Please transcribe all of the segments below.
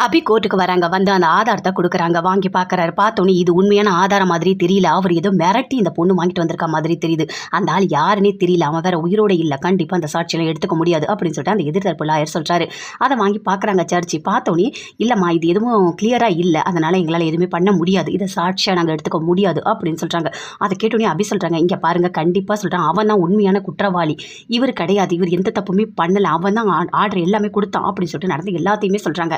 அபி கோர்ட்டுக்கு வராங்க. வந்து அந்த ஆதாரத்தை கொடுக்குறாங்க. வாங்கி பார்க்குறாரு. பார்த்தோன்னே இது உண்மையான ஆதாரம் மாதிரி தெரியல. அவர் ஏதோ மிரட்டி இந்த பொண்ணு வாங்கிட்டு வந்திருக்க மாதிரி தெரியுது. அந்த ஆள் யாருன்னே தெரியல. அவன் வேற உயிரோட இல்லை. கண்டிப்பாக அந்த சாட்சியெல்லாம் எடுத்துக்க முடியாது அப்படின்னு சொல்லிட்டு அந்த எதிர்த்தரப்பு லாயர் சொல்கிறாரு. அதை வாங்கி பார்க்குறாங்க ஜட்ஜி. பார்த்தோன்னே இல்லைம்மா இது எதுவும் கிளியராக இல்லை, அதனால் எங்களால் எதுவுமே பண்ண முடியாது, இதை சாட்சியாக நாங்கள் எடுத்துக்க முடியாது அப்படின்னு சொல்கிறாங்க. அதை கேட்டோன்னே அபி சொல்கிறாங்க, இங்கே பாருங்கள் கண்டிப்பாக சொல்கிறான், அவன் தான் உண்மையான குற்றவாளி, இவர் கிடையாது, இவர் எந்த தப்புமே பண்ணலை, அவன் தான் ஆர்டர் எல்லாமே கொடுத்தான் அப்படின்னு சொல்லிட்டு நடந்து எல்லாத்தையுமே சொல்கிறாங்க.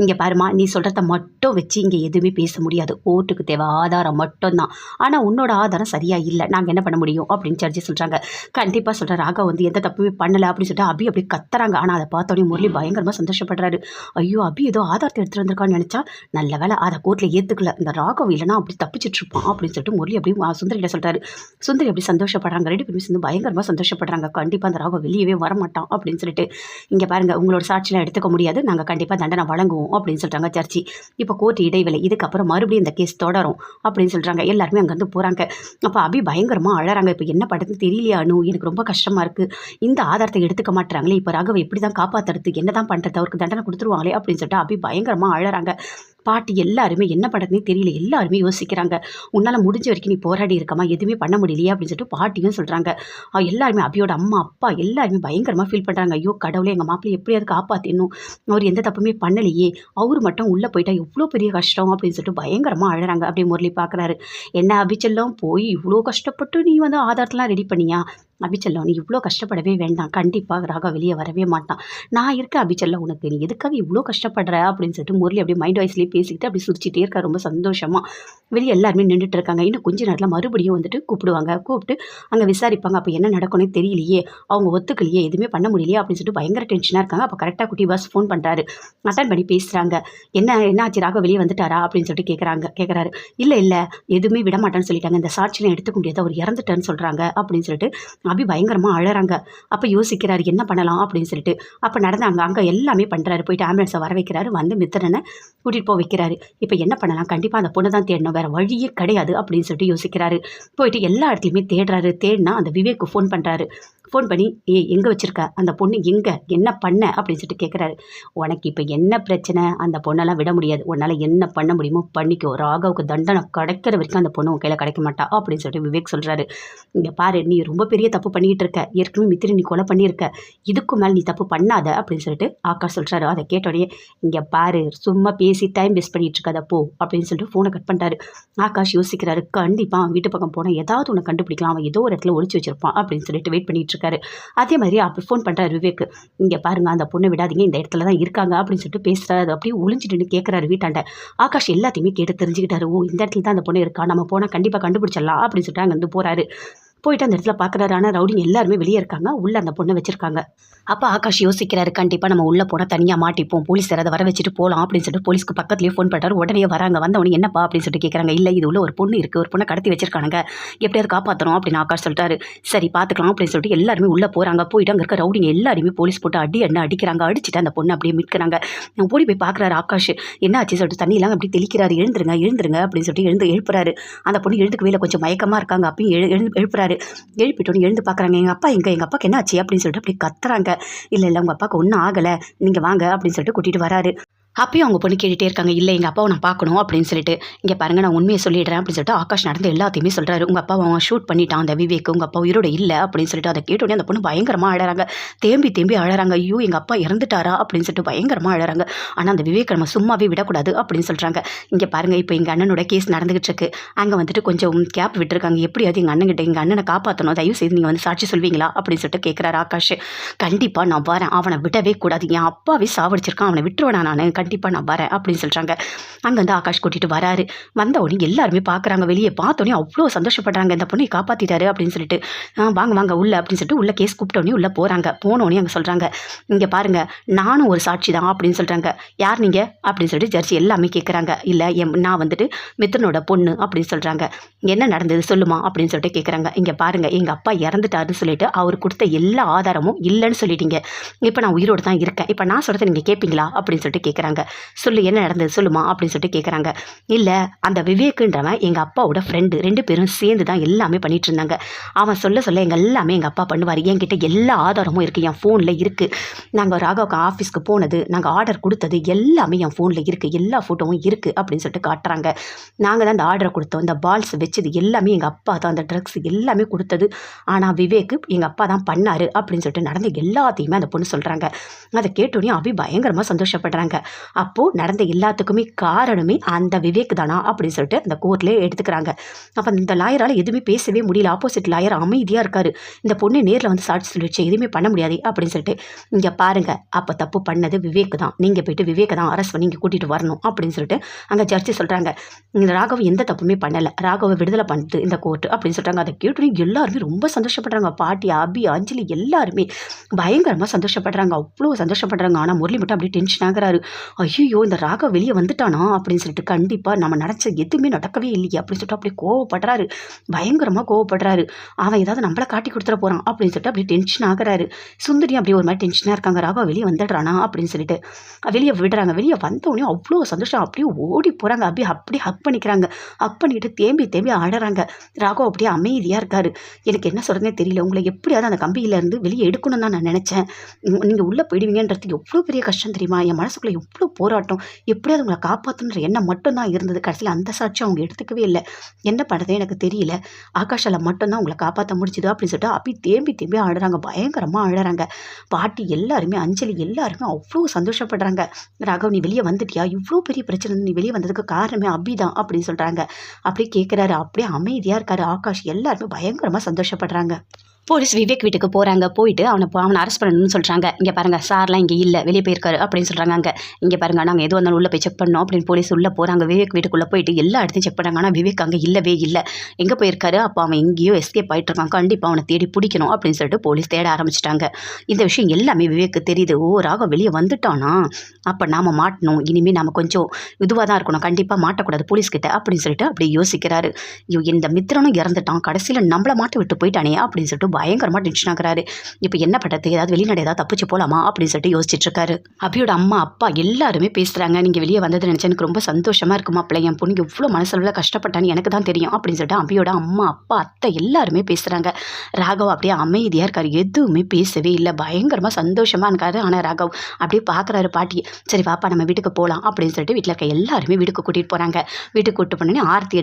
இங்கே பாருமா, நீ சொல்கிறத மட்டும் வச்சு இங்கே எதுவுமே பேச முடியாது, கோர்ட்டுக்கு தேவை ஆதாரம் மட்டும்தான். ஆனால் உன்னோட ஆதாரம் சரியாக இல்லை, நாங்கள் என்ன பண்ண முடியும் அப்படின்னு ஜட்ஜி சொல்கிறாங்க. கண்டிப்பாக சொல்கிற ராகவ் வந்து எந்த தப்புமே பண்ணலை அப்படின்னு சொல்லிட்டு அபி அப்படி கத்துறாங்க. ஆனால் அதை பார்த்தோன்னே முரளி பயங்கரமாக சந்தோஷப்படுறாரு. ஐயோ அபி ஏதோ ஆதாரத்தை எடுத்துகிட்டு வந்திருக்கான்னு நினச்சா நல்ல வேலை அதை கோர்ட்டில் ஏற்றுக்கல, இந்த ராகவ் இல்லைனா அப்படி தப்பிச்சிட்டு இருப்பான் அப்படின்னு சொல்லிட்டு முரளி அப்படி சுந்தரிகிட்ட சொல்கிறாரு. சுந்தரி அப்படி சந்தோஷப்படுறாங்க. ரெண்டு பேரும் சேர்ந்து பயங்கரமாக சந்தோஷப்படுறாங்க. கண்டிப்பாக அந்த ராகவ் வெளியவே வரமாட்டான் அப்படின்னு சொல்லிட்டு. இங்கே பாருங்கள் உங்களோட சாட்சியெலாம் எடுத்துக்க முடியாது, நாங்கள் கண்டிப்பாக தண்டனை வழங்குவோம் அப்படின்னு சொல்கிறாங்க ஜட்ஜி. இப்போ கோர்ட் இடைவேளை, இதுக்கப்புறம் மறுபடியும் இந்த கேஸ் தொடரும் அப்படின்னு சொல்கிறாங்க. எல்லாருமே அங்கேருந்து போகிறாங்க. அப்போ அபி பயங்கரமாக அழறாங்க. இப்போ என்ன பண்ணுறதுன்னு தெரியலையா அனு, எனக்கு ரொம்ப கஷ்டமாக இருக்குது, இந்த ஆதாரத்தை எடுத்துக்க மாட்டுறாங்களே, இப்போ ராகவ் எப்படி தான் காப்பாற்றுறது, என்ன தான் பண்ணுறது, அவருக்கு தண்டனை கொடுத்துருவாங்களே அப்படின்னு சொல்லிட்டு அபி பயங்கரமாக அழறாங்க. பாட்டி எல்லாருமே என்ன பண்ணுறதுனே தெரியல, எல்லாருமே யோசிக்கிறாங்க. உன்னால் முடிஞ்ச வரைக்கும் நீ போராடி இருக்கமா, எதுவுமே பண்ண முடியலையே அப்படின்னு சொல்லிட்டு பாட்டியும் சொல்கிறாங்க. எல்லாருமே அபியோட அம்மா அப்பா எல்லாருமே பயங்கரமாக ஃபீல் பண்ணுறாங்க. ஐயோ கடவுளே, எங்கள் மாப்பிள்ளை எப்படியாவது காப்பாற்றணும், அவர் எந்த தப்புமே பண்ணலையே, அவர் மட்டும் உள்ளே போயிட்டா எவ்வளோ பெரிய கஷ்டம் அப்படின்னு சொல்லிட்டு பயங்கரமாக அழறாங்க. அப்படியே முரளி பார்க்குறாரு. என்ன அபிச்செல்லாம் போய் இவ்வளோ கஷ்டப்பட்டு நீ வந்து ஆதாரத்தெலாம் ரெடி பண்ணியா, அபிச்செல்லம் நீ இவ்வளோ கஷ்டப்படவே வேண்டாம், கண்டிப்பாக ராகா வெளியே வரவே மாட்டான், நான் இருக்கேன் அபிச்செல்லம் உனக்கு, நீ எதுக்காக இவ்வளோ கஷ்டப்படுற அப்படின்னு சொல்லிட்டு முரளி அப்படியே மைண்ட் வாய்ஸ்லேயே பேசிக்கிட்டு அப்படி சிரிச்சிட்டே இருக்கா ரொம்ப சந்தோஷமாக. வெளியே எல்லாருமே நின்றுட்டு இருக்காங்க. இன்னும் கொஞ்ச நேரத்தில் மறுபடியும் வந்துட்டு கூப்பிட்டு அங்கே விசாரிப்பாங்க. அப்போ என்ன நடக்கணும்னு தெரியலையே, அவங்க ஒத்துக்கலையே, எதுவுமே பண்ண முடியலையே அப்படின்னு சொல்லிட்டு பயங்கர டென்ஷனாக இருக்காங்க. அப்போ கரெக்டாக குட்டி பாஸ் ஃபோன் பண்ணுறாரு. அட்டன் பண்ணி பேசுகிறாங்க. என்ன ஆச்சு, ராகா வெளியே வந்துட்டாரா அப்படின்னு சொல்லிட்டு கேட்குறாரு. இல்லை எதுவுமே விட மாட்டேன்னு சொல்லிட்டாங்க, இந்த சாட்சியெலாம் எடுத்துக்க முடியாது, அவர் இறந்துட்டேன்னு சொல்கிறாங்க அப்படின்னு சொல்லிட்டு அபி பயங்கரமாக அழறாங்க. அப்போ யோசிக்கிறாரு என்ன பண்ணலாம் அப்படின்னு சொல்லிட்டு. அப்போ நடந்தாங்க அங்கே எல்லாமே பண்ணுறாரு. போயிட்டு ஆம்புலன்ஸை வர வைக்கிறாரு. வந்து மித்திரனை கூட்டிகிட்டு போக வைக்கிறாரு. இப்போ என்ன பண்ணலாம், கண்டிப்பாக அந்த பொண்ணை தான் தேடணும், வேறு வழியே கிடையாது அப்படின்னு சொல்லிட்டு யோசிக்கிறாரு. போயிட்டு எல்லா இடத்துலையுமே தேடினா அந்த விவேக்கு ஃபோன் பண்ணுறாரு. ஃபோன் பண்ணி எங்கே வச்சுருக்க, அந்த பொண்ணு எங்கே, என்ன பண்ண அப்படின்னு சொல்லிட்டு கேட்குறாரு. உனக்கு இப்போ என்ன பிரச்சனை, அந்த பொண்ணெல்லாம் விட முடியாது, உன்னால் என்ன பண்ண முடியுமோ பண்ணிக்கோ, ராகவுக்கு தண்டனை கிடைக்கிற வரைக்கும் அந்த பொண்ணு உன் கையில் கிடைக்க மாட்டா அப்படின்னு சொல்லிட்டு விவேக் சொல்கிறாரு. இங்கே பாரு, நீ ரொம்ப பெரிய தப்பு பண்ணிகிட்டு இருக்க, ஏற்கனவே மித்திரி நீ கொலை பண்ணியிருக்க, இதுக்கு மேலே நீ தப்பு பண்ணாத அப்படின்னு சொல்லிட்டு ஆகாஷ் சொல்கிறாரு. அதை கேட்டோடனே இங்கே பாரு, சும்மா பேசி டைம் வேஸ்ட் பண்ணிகிட்டு இருக்காத போ அப்படின்னு சொல்லிட்டு ஃபோனை கட் பண்ணிட்டாரு. ஆகாஷ் யோசிக்கிறாரு. கண்டிப்பாக வீட்டு பக்கம் போனால் ஏதாவது ஒன்று கண்டுபிடிக்கலாம், அவன் ஏதோ ஒரு இடத்துல ஒழிச்சு வச்சிருப்பான் அப்படின்னு சொல்லிட்டு வெயிட் பண்ணிட்டு இருக்காரு. அதே மாதிரி அப்படி ஃபோன் பண்ணுறாரு விவேக். இங்கே பாருங்க, அந்த பொண்ணை விடாதீங்க, இந்த இடத்துல தான் இருக்காங்க அப்படின்னு சொல்லிட்டு பேசுகிறாரு. அப்படியே ஒளிஞ்சிட்டு கேட்குறாரு வீட்டாண்ட. ஆகாஷ் எல்லாத்தையுமே கேட்டு தெரிஞ்சுக்கிட்டாரு. ஓ இந்த இடத்துல தான் அந்த பொண்ணு இருக்கா, நம்ம போனால் கண்டிப்பாக கண்டுபிடிச்சிடலாம் அப்படின்னு சொல்லிட்டு அங்கே வந்து போகிறாரு. போயிட்டு அந்த இடத்துல பார்க்குறாரு. ஆனால் ரவுடிங்க எல்லாருமே வெளியே இருக்காங்க, உள்ளே அந்த பொண்ணை வச்சுருக்காங்க. அப்போ ஆகாஷ் யோசிக்கிறாரு, கண்டிப்பாக நம்ம உள்ளே போனால் தனியாக மாட்டிப்போம், போலீஸ் யாராவது வர வச்சுட்டு போகலாம் அப்படின்னு சொல்லிட்டு போலீஸ்க்கு பக்கத்துலேயே ஃபோன் பண்ணுறாரு. உடனே வராங்க. வந்தவொடனே என்னப்பா அப்படின்னு சொல்லிட்டு கேட்குறாங்க. இல்லை இது உள்ள ஒரு பொண்ணு இருக்குது, ஒரு பொண்ணை கடத்தி வச்சிருக்கானுங்க, எப்படியாவது காப்பாற்றணும் அப்படின்னு ஆகாஷ் சொல்லிட்டாரு. சரி பார்த்துக்கலாம் அப்படின்னு சொல்லிட்டு எல்லாருமே உள்ளே போகிறாங்க. போயிட்டு அங்கே இருக்க ரவுடிங்க எல்லாருமே போலீஸ் போட்டு அடிக்கிறாங்க. அடிச்சுட்டு அந்த பொண்ணை அப்படியே மீட்கிறாங்க. ஓடி போய் பார்க்குறாரு ஆகாஷ். என்ன ஆச்சு சொல்லிட்டு தண்ணியெல்லாம் அப்படி தெளிக்கிறாரு. எழுந்துருங்க அப்படின்னு சொல்லிட்டு எழுப்புறாரு. அந்த பொண்ணு எழுந்துக்கவே கொஞ்சம் மயக்கமாக இருக்காங்க. அப்பயும் எழுப்புறாரு. எழுப்பிட்டோன்னு எழுந்து பார்க்குறாங்க. எங்கள் அப்பாவுக்கு என்ன ஆச்சு அப்படின்னு சொல்லிட்டு அப்படி கத்துறாங்க. இல்லை உங்கள் அப்பாவுக்கு ஒன்றும் ஆகலை, நீங்கள் வாங்க அப்படின்னு சொல்லிட்டு கூட்டிகிட்டு வராரு. அப்பயும் அவங்க பொண்ணு கேட்டுகிட்டே இருக்காங்க. இல்லை எங்கள் அப்பாவை நான் பார்க்கணும் அப்படின்னு சொல்லிட்டு. இங்கே பாருங்கள், நான் உண்மையை சொல்லிடுறேன் அப்படின்னு சொல்லிட்டு ஆகாஷ் நடந்து எல்லாத்தையுமே சொல்கிறாரு. உங்கள் அப்பாவை அவன் ஷூட் பண்ணிட்டான் அந்த விவேக், உங்கள் அப்பா உயிரோட இல்லை அப்படின்னு சொல்லிட்டு. அதை கேட்டோடனே அந்த பொண்ணு பயங்கரமாக அழறாங்க. தேம்பி அழறாங்க. ஐயோ எங்கள் அப்பா இறந்துட்டாரா அப்படின்னு சொல்லிட்டு பயங்கரமாக அழறாங்க. ஆனால் அந்த விவேக் நம்ம சும்மாவே விடக்கூடாது அப்படின்னு சொல்கிறாங்க. இங்கே பாருங்கள், இப்போ எங்கள் அண்ணனோட கேஸ் நடந்துகிட்டு இருக்கு, அங்கே வந்துட்டு கொஞ்சம் கேப் விட்டுருக்காங்க, எப்படியாவது எங்கள் அண்ணனை காப்பாற்றணும், தயவு செய்து நீங்கள் வந்து சாட்சி சொல்வீங்களா அப்படின்னு சொல்லிட்டு கேட்குறாரு ஆகாஷ். கண்டிப்பாக நான் வரேன், அவனை விடவே கூடாது, என் அப்பாவே சாவடிச்சிருக்கான், அவனை விட்டுருவேன் நான், கண்டிப்பாக நான் வரேன் அப்படின்னு சொல்கிறாங்க. அங்கே வந்து ஆகாஷ் கூட்டிகிட்டு வராரு. வந்த உடனே எல்லாருமே பார்க்குறாங்க. வெளியே பார்த்தோன்னே அவ்வளோ சந்தோஷப்படுறாங்க, இந்த பொண்ணை காப்பாற்றிட்டாரு அப்படின்னு சொல்லிட்டு. வாங்க உள்ள அப்படின்னு சொல்லிட்டு உள்ள கேஸ் கூப்பிட்டோன்னே உள்ளே போகிறாங்க. போனோடனே அங்கே சொல்கிறாங்க, இங்கே பாருங்கள் நானும் ஒரு சாட்சி தான் அப்படின்னு சொல்கிறாங்க. யார் நீங்கள் அப்படின்னு சொல்லிட்டு ஜட்ஜி எல்லாமே கேட்குறாங்க. இல்லை நான் வந்துட்டு மித்ரனோட பொண்ணு அப்படின்னு சொல்கிறாங்க. என்ன நடந்தது சொல்லுமா அப்படின்னு சொல்லிட்டு கேட்குறாங்க. இங்கே பாருங்கள், எங்கள் அப்பா இறந்துட்டாருன்னு சொல்லிட்டு அவர் கொடுத்த எல்லா ஆதாரமும் இல்லைன்னு சொல்லிட்டீங்க, இப்போ நான் உயிரோடு தான் இருக்கேன், இப்போ நான் சொல்கிறத நீங்கள் கேட்பீங்களா அப்படின்னு சொல்லிட்டு கேட்குறாங்க. கேட்குறாங்க. சொல்லு என்ன நடந்தது சொல்லுமா அப்படின்னு சொல்லிட்டு கேட்குறாங்க. இல்லை அந்த விவேக்குன்றவன் எங்கள் அப்பாவோட ஃப்ரெண்டு, 2 பேரும் சேர்ந்து தான் எல்லாமே பண்ணிட்டு இருந்தாங்க. அவன் சொல்ல சொல்ல எல்லாமே எங்கள் அப்பா பண்ணுவார். என்கிட்ட எல்லா ஆதாரமும் இருக்குது, என் ஃபோனில் இருக்குது. நாங்கள் ராகாவுக்கு ஆஃபீஸ்க்கு போனது, நாங்கள் ஆர்டர் கொடுத்தது எல்லாமே என் ஃபோனில் இருக்குது, எல்லா ஃபோட்டோவும் இருக்குது அப்படின்னு சொல்லிட்டு காட்டுறாங்க. நாங்கள் தான் அந்த ஆர்டரை கொடுத்தோம், இந்த பால்ஸ் வச்சது எல்லாமே எங்கள் அப்பா தான், அந்த ட்ரக்ஸ் எல்லாமே கொடுத்தது. ஆனால் விவேக்கு எங்கள் அப்பா தான் பண்ணார் அப்படின்னு சொல்லிட்டு நடந்த எல்லாத்தையுமே அந்த பொண்ணு சொல்கிறாங்க. அதை கேட்டோடனே அபி பயங்கரமாக சந்தோஷப்படுறாங்க. அப்போது நடந்த எல்லாத்துக்குமே காரணமே அந்த விவேக் தானா அப்படின்னு சொல்லிட்டு அந்த கோர்ட்லேயே எடுத்துக்கிறாங்க. அப்போ இந்த லாயரால் எதுவுமே பேசவே முடியல. ஆப்போசிட் லாயர் அமைதியாக இருக்காரு. இந்த பொண்ணு நேரில் வந்து சாட்சி சொல்லிடுச்சு, எதுவுமே பண்ண முடியாது அப்படின்னு சொல்லிட்டு, இங்கே பாருங்கள் அப்போ தப்பு பண்ணது விவேக் தான், நீங்கள் போய்ட்டு விவேக் தான் அரெஸ்ட் பண்ணி இங்கே கூட்டிகிட்டு வரணும் அப்படின்னு சொல்லிட்டு அங்கே ஜட்ஜி சொல்கிறாங்க. இந்த ராகவ் எந்த தப்புமே பண்ணலை, ராகவை விடுதலை பண்ணுது இந்த கோர்ட்டு அப்படின்னு சொல்கிறாங்க. அதை கேட்டு எல்லாருமே ரொம்ப சந்தோஷப்படுறாங்க. பாட்டி, அபி, அஞ்சலி எல்லாருமே பயங்கரமாக சந்தோஷப்படுறாங்க, அவ்வளோ சந்தோஷப்படுறாங்க. ஆனால் முரளி மட்டும் அப்படியே டென்ஷன் ஆகுறாரு. ஐயோ இந்த ராகவ் வெளியே வந்துட்டானா அப்படின்னு சொல்லிட்டு, கண்டிப்பாக நம்ம நினச்ச எதுவுமே நடக்கவே இல்லையே அப்படின்னு சொல்லிட்டு அப்படியே கோவப்படுறாரு, பயங்கரமாக கோவப்படுறாரு. அவன் ஏதாவது நம்மளை காட்டி கொடுத்துட போகிறான் அப்படின்னு சொல்லிட்டு அப்படியே டென்ஷன் ஆகுறாரு. சுந்தரியும் அப்படியே ஒரு மாதிரி டென்ஷனாக இருக்காங்க. ராகவ் வெளியே வந்துடுறானா அப்படின்னு சொல்லிட்டு வெளியே விடுறாங்க. வெளியே வந்தோடனே அவ்வளோ சந்தோஷம், அப்படியே ஓடி போகிறாங்க. அப்படியே ஹக் பண்ணிக்கிறாங்க. ஹக் பண்ணிட்டு தேம்பி ஆடுறாங்க. ராகவ் அப்படியே அமைதியாக இருக்காரு. எனக்கு என்ன சொல்கிறதுனே தெரியல, உங்களை எப்படியாவது அந்த கம்பியிலேருந்து வெளியே எடுக்கணும் தான் நான் நினச்சேன். நீங்கள் உள்ளே போயிடுவீங்கன்றது எவ்வளோ பெரிய கஷ்டம் தெரியுமா, என் மனசுக்குள்ளே எவ்வளோ போராட்டம், எப்படியாவது உங்களை காப்பாற்றணுன்ற எண்ணம் மட்டும்தான் இருந்தது. கடைசியில் அந்த சாட்சி அவங்க எடுத்துக்கவே இல்லை. என்ன பண்ணுறது எனக்கு தெரியல, ஆகாஷால் மட்டும்தான் உங்களை காப்பாற்ற முடிச்சுது அப்படின்னு சொல்லிட்டு அப்படி தேம்பி ஆடுறாங்க, பயங்கரமாக அழுறாங்க. பாட்டி எல்லாருமே, அஞ்சலி எல்லாருமே அவ்வளோ சந்தோஷப்படுறாங்க. ராகவ் நீ வெளியே வந்துட்டியா, இவ்வளோ பெரிய பிரச்சனை, நீ வெளியே வந்ததுக்கு காரணமே அபிதான் அப்படின்னு சொல்கிறாங்க. அப்படியே கேட்குறாரு, அப்படியே அமைதியாக இருக்காரு ஆகாஷ். எல்லாருமே பயங்கரமாக சந்தோஷப்படுறாங்க. போலீஸ் விவேக் வீட்டுக்கு போகிறாங்க. போயிட்டு அவனை அரெஸ்ட் பண்ணணும்னு சொல்கிறாங்க. இங்கே பாருங்கள் சார்லாம் இங்கே இல்லை, வெளியே போயிருக்காரு அப்படின்னு சொல்கிறாங்க. அங்கே இங்கே பாருங்கள் நாங்கள் எதுவும் வந்தாலும் உள்ளே போய் செக் பண்ணோம் அப்படின்னு போலீஸ் உள்ளே போகிறாங்க. விவேக் வீட்டுக்குள்ளே போயிட்டு எல்லா இடத்தையும் செக் பண்ணுறாங்க. ஆனால் விவேக் அங்கே இல்லவே இல்லை. எங்கே போயிருக்காரு, அப்போ அவன் எங்கேயோ எஸ்கேப் ஆகிட்டு இருக்கான், கண்டிப்பாக அவனை தேடி பிடிக்கணும் அப்படின்னு சொல்லிட்டு போலீஸ் தேட ஆரம்பிச்சிட்டாங்க. இந்த விஷயம் எல்லாமே விவேக்கு தெரியுது. ஓ ராகவ் வெளியே வந்துட்டானா, அப்போ நாம் மாட்டணும், இனிமேல் நாம் கொஞ்சம் இதுவாக தான் இருக்கணும், கண்டிப்பாக மாட்டக்கூடாது போலீஸ்கிட்ட அப்படின்னு சொல்லிட்டு அப்படி யோசிக்கிறாரு. ஐயோ இந்த மித்திரனும் இறந்துட்டான், கடைசியில் நம்மளை மாட்ட விட்டு போயிட்டானே அப்படின்னு சொல்லிட்டு பயங்கரமாக டென்ஷன் ஆகுறாரு. இப்போ என்ன பண்ணுறது, ஏதாவது வெளிநாடு ஏதாவது தப்பிச்சு போகலாமா அப்படின்னு சொல்லிட்டு யோசிச்சுட்டு இருக்காரு. அபியோட அம்மா அப்பா எல்லாருமே பேசுகிறாங்க. நீங்கள் வெளியே வந்தது நினச்சா எனக்கு ரொம்ப சந்தோஷமாக இருக்குமா, பிள்ளை என் பொண்ணு எவ்வளோ மனசளவில் கஷ்டப்பட்டான்னு எனக்கு தான் தெரியும் அப்படின்னு சொல்லிட்டு அபியோட அம்மா அப்பா அத்தை எல்லாருமே பேசுகிறாங்க. ராகவ் அப்படியே அமைதியாக இருக்காரு, எதுவுமே பேசவே இல்லை, பயங்கரமாக சந்தோஷமாக இருக்காரு. ஆனால் ராகவ் அப்படியே பார்க்குறாரு பாட்டி. சரி வாப்பா நம்ம வீட்டுக்கு போகலாம் அப்படின்னு சொல்லிட்டு வீட்டில் இருக்க எல்லாருமே வீட்டுக்கு கூட்டிகிட்டு போகிறாங்க. வீட்டுக்கு கூப்பிட்டு போனோன்னே ஆர்த்தி